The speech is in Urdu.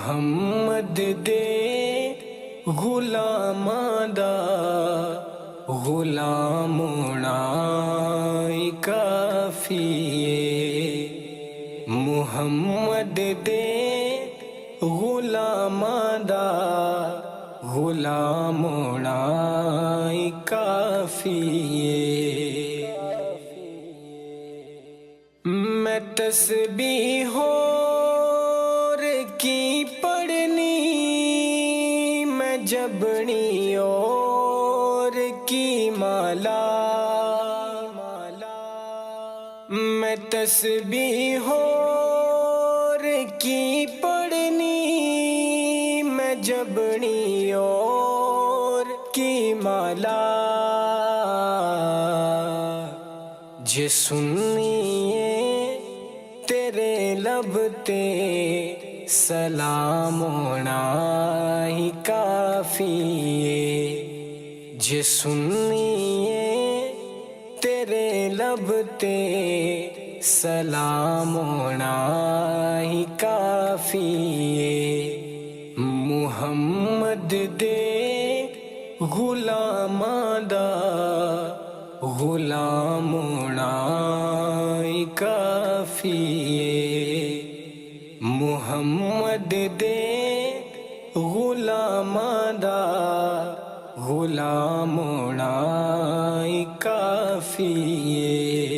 محمد دے غلاماں دا غلام ہونا کافی ہے۔ محمد دے غلاماں دا غلام ہونا کافی ہے۔ میں تسبیح اور کی پڑھنی، میں جبنی اور کی مالا، میں تسبیح اور کی پڑھنی، میں جبنی اور کی مالا، جے سنیے تیرے لب تے سلام ہونا ہی کافی ہے۔ جے سنیے تیرے لب تے سلام ہونا ہی کافی ہے۔ محمد دے غلاماں دا غلام ہونا کافی ہے۔ محمد دے غلاماں دا غلام ہونا کافی ہے۔